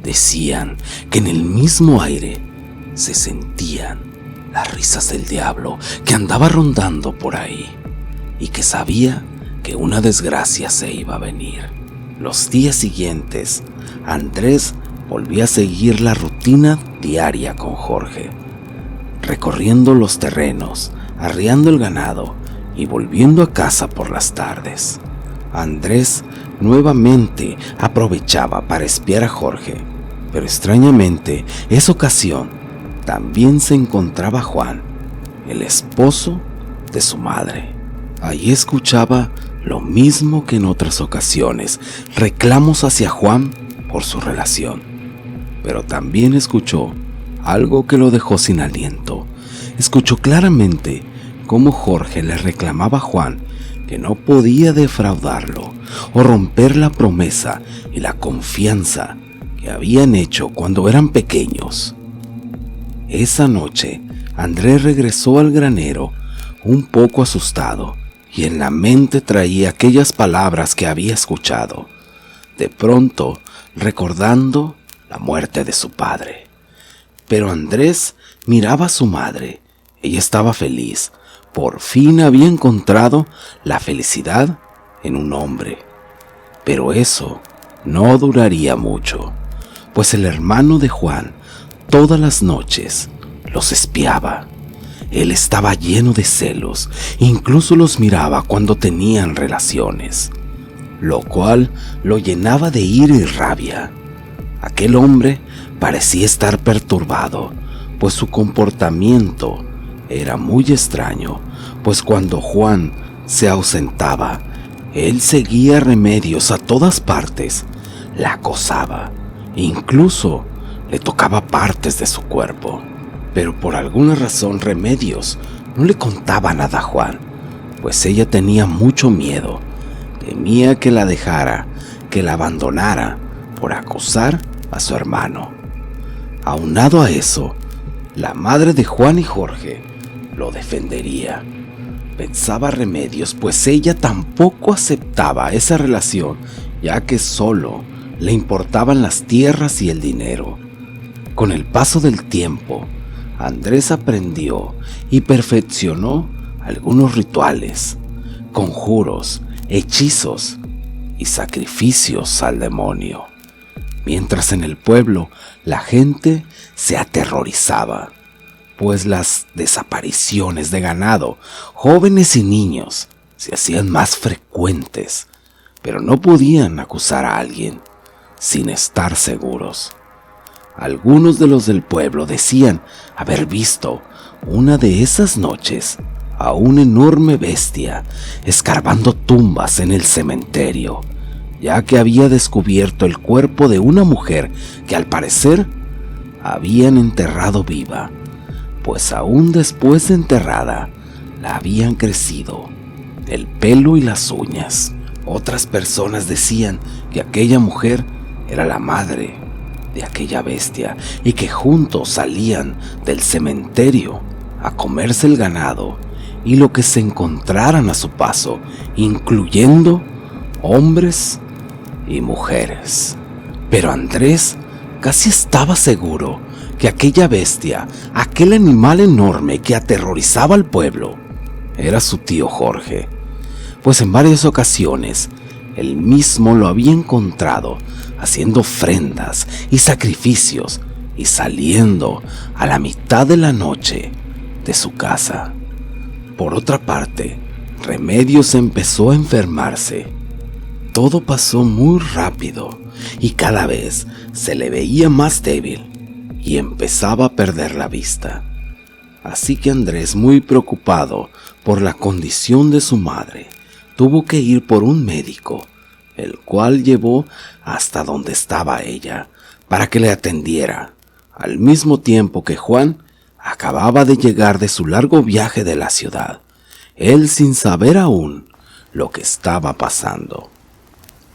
Decían que en el mismo aire se sentían las risas del diablo que andaba rondando por ahí y que sabía que una desgracia se iba a venir. Los días siguientes, Andrés volvió a seguir la rutina diaria con Jorge, recorriendo los terrenos, arriando el ganado y volviendo a casa por las tardes. Andrés nuevamente aprovechaba para espiar a Jorge, pero extrañamente, esa ocasión también se encontraba Juan, el esposo de su madre. Allí escuchaba lo mismo que en otras ocasiones, reclamos hacia Juan por su relación, pero también escuchó algo que lo dejó sin aliento. Escuchó claramente cómo Jorge le reclamaba a Juan que no podía defraudarlo o romper la promesa y la confianza que habían hecho cuando eran pequeños. Esa noche, Andrés regresó al granero un poco asustado y en la mente traía aquellas palabras que había escuchado, de pronto recordando la muerte de su padre. Pero Andrés miraba a su madre. Ella estaba feliz. Por fin había encontrado la felicidad en un hombre. Pero eso no duraría mucho, pues el hermano de Juan todas las noches los espiaba. Él estaba lleno de celos, incluso los miraba cuando tenían relaciones, lo cual lo llenaba de ira y rabia. Aquel hombre parecía estar perturbado, pues su comportamiento era muy extraño, pues cuando Juan se ausentaba, él seguía Remedios a todas partes, la acosaba, e incluso le tocaba partes de su cuerpo. Pero por alguna razón Remedios no le contaba nada a Juan, pues ella tenía mucho miedo. Temía que la dejara, que la abandonara por acosar a su hermano. Aunado a eso, la madre de Juan y Jorge lo defendería. Pensaba Remedios, pues ella tampoco aceptaba esa relación, ya que solo le importaban las tierras y el dinero. Con el paso del tiempo, Andrés aprendió y perfeccionó algunos rituales, conjuros, hechizos y sacrificios al demonio. Mientras en el pueblo la gente se aterrorizaba, pues las desapariciones de ganado, jóvenes y niños, se hacían más frecuentes, pero no podían acusar a alguien sin estar seguros. Algunos de los del pueblo decían haber visto una de esas noches a una enorme bestia escarbando tumbas en el cementerio, ya que había descubierto el cuerpo de una mujer que al parecer habían enterrado viva, pues aún después de enterrada la habían crecido el pelo y las uñas. Otras personas decían que aquella mujer era la madre de aquella bestia y que juntos salían del cementerio a comerse el ganado y lo que se encontraran a su paso, incluyendo hombres y mujeres. Pero Andrés casi estaba seguro que aquella bestia, aquel animal enorme que aterrorizaba al pueblo, era su tío Jorge, pues en varias ocasiones él mismo lo había encontrado haciendo ofrendas y sacrificios y saliendo a la mitad de la noche de su casa. Por otra parte, Remedios empezó a enfermarse. Todo pasó muy rápido y cada vez se le veía más débil y empezaba a perder la vista. Así que Andrés, muy preocupado por la condición de su madre, tuvo que ir por un médico, el cual llevó hasta donde estaba ella para que le atendiera, al mismo tiempo que Juan acababa de llegar de su largo viaje de la ciudad, él sin saber aún lo que estaba pasando.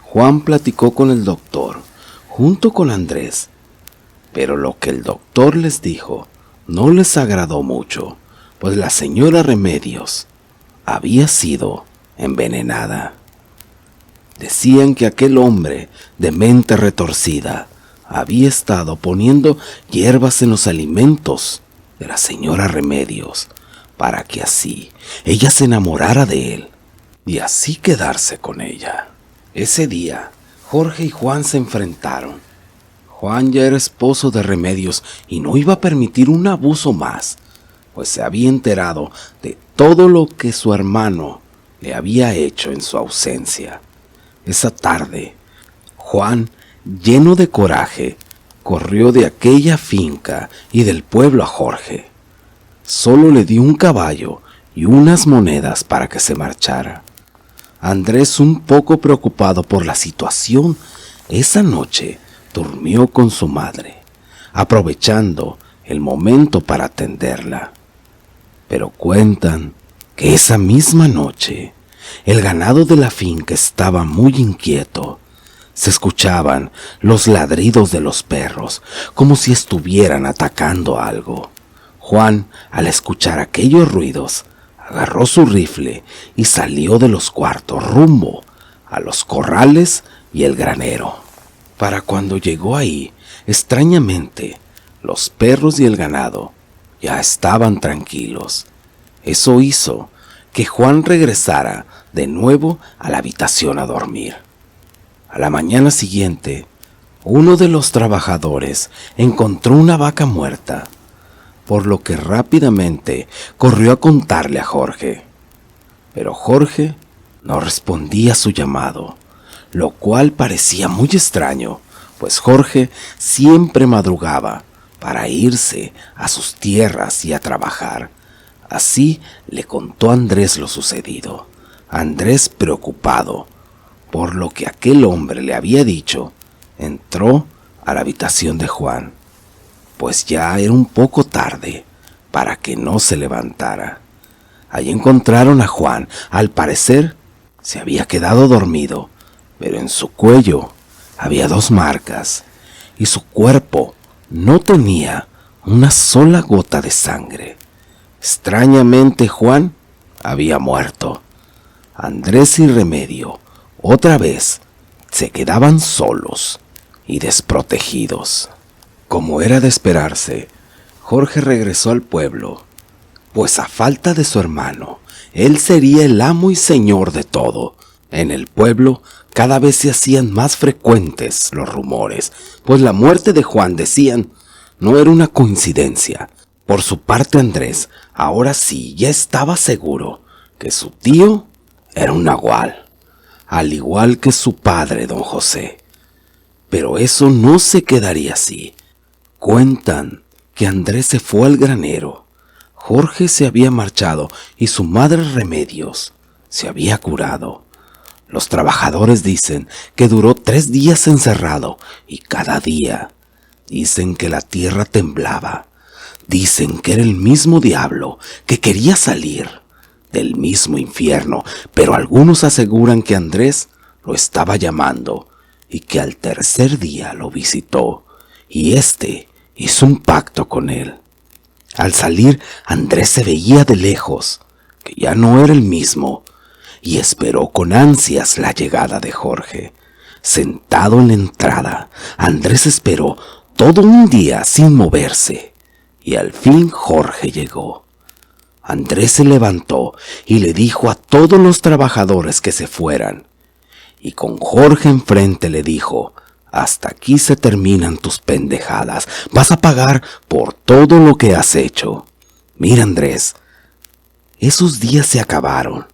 Juan platicó con el doctor junto con Andrés, pero lo que el doctor les dijo no les agradó mucho, pues la señora Remedios había sido envenenada. Decían que aquel hombre de mente retorcida había estado poniendo hierbas en los alimentos de la señora Remedios para que así ella se enamorara de él y así quedarse con ella. Ese día, Jorge y Juan se enfrentaron. Juan ya era esposo de Remedios y no iba a permitir un abuso más, pues se había enterado de todo lo que su hermano le había hecho en su ausencia. Esa tarde, Juan, lleno de coraje, corrió de aquella finca y del pueblo a Jorge. Solo le dio un caballo y unas monedas para que se marchara. Andrés, un poco preocupado por la situación, esa noche durmió con su madre, aprovechando el momento para atenderla. Pero cuentan que esa misma noche el ganado de la finca estaba muy inquieto. Se escuchaban los ladridos de los perros, como si estuvieran atacando algo. Juan, al escuchar aquellos ruidos, agarró su rifle y salió de los cuartos rumbo a los corrales y el granero. Para cuando llegó ahí, extrañamente, los perros y el ganado ya estaban tranquilos. Eso hizo que Juan regresara de nuevo a la habitación a dormir. A la mañana siguiente, uno de los trabajadores encontró una vaca muerta, por lo que rápidamente corrió a contarle a Jorge. Pero Jorge no respondía a su llamado, lo cual parecía muy extraño, pues Jorge siempre madrugaba para irse a sus tierras y a trabajar. Así le contó a Andrés lo sucedido. Andrés, preocupado por lo que aquel hombre le había dicho, entró a la habitación de Juan, pues ya era un poco tarde para que no se levantara. Allí encontraron a Juan. Al parecer se había quedado dormido, pero en su cuello había 2 marcas y su cuerpo no tenía una sola gota de sangre. Extrañamente, Juan había muerto. Andrés y Remedio otra vez se quedaban solos y desprotegidos. Como era de esperarse, Jorge regresó al pueblo, pues a falta de su hermano, él sería el amo y señor de todo. En el pueblo cada vez se hacían más frecuentes los rumores, pues la muerte de Juan, decían, no era una coincidencia. Por su parte, Andrés, ahora sí ya estaba seguro que su tío era un nahual. al igual que su padre, don José. Pero eso no se quedaría así. Cuentan que Andrés se fue al granero. Jorge se había marchado y su madre Remedios se había curado. Los trabajadores dicen que duró 3 días encerrado y cada día dicen que la tierra temblaba. Dicen que era el mismo diablo que quería salir del mismo infierno, pero algunos aseguran que Andrés lo estaba llamando y que al 3er día lo visitó y hizo un pacto con él. Al salir, Andrés se veía de lejos que ya no era el mismo y esperó con ansias la llegada de Jorge. Sentado en la entrada, Andrés esperó todo un día sin moverse y al fin Jorge llegó. Andrés se levantó y le dijo a todos los trabajadores que se fueran. Y con Jorge enfrente le dijo: hasta aquí se terminan tus pendejadas. Vas a pagar por todo lo que has hecho. Mira, Andrés, esos días se acabaron.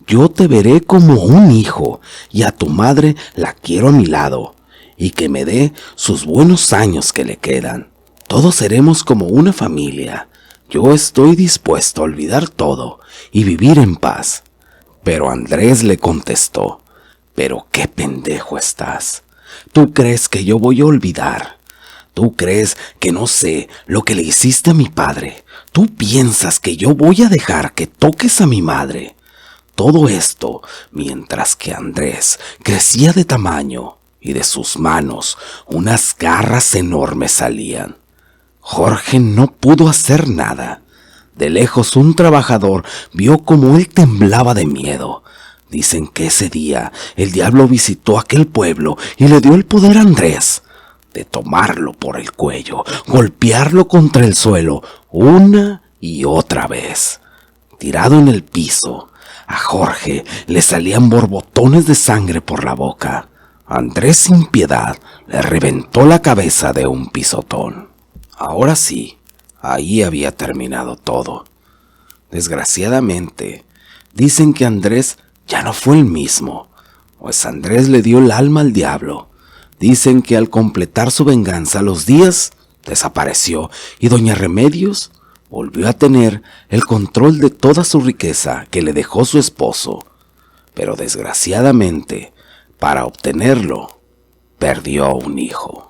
Yo te veré como un hijo y a tu madre la quiero a mi lado y que me dé sus buenos años que le quedan. Todos seremos como una familia. Yo estoy dispuesto a olvidar todo y vivir en paz. Pero Andrés le contestó: pero qué pendejo estás. ¿Tú crees que yo voy a olvidar? ¿Tú crees que no sé lo que le hiciste a mi padre? ¿Tú piensas que yo voy a dejar que toques a mi madre? Todo esto mientras que Andrés crecía de tamaño y de sus manos unas garras enormes salían. Jorge no pudo hacer nada. De lejos un trabajador vio cómo él temblaba de miedo. Dicen que ese día el diablo visitó aquel pueblo y le dio el poder a Andrés de tomarlo por el cuello, golpearlo contra el suelo una y otra vez. Tirado en el piso, a Jorge le salían borbotones de sangre por la boca. Andrés sin piedad le reventó la cabeza de un pisotón. Ahora sí, ahí había terminado todo. Desgraciadamente, dicen que Andrés ya no fue el mismo, pues Andrés le dio el alma al diablo. Dicen que al completar su venganza los días desapareció y doña Remedios volvió a tener el control de toda su riqueza que le dejó su esposo. Pero desgraciadamente, para obtenerlo, perdió un hijo.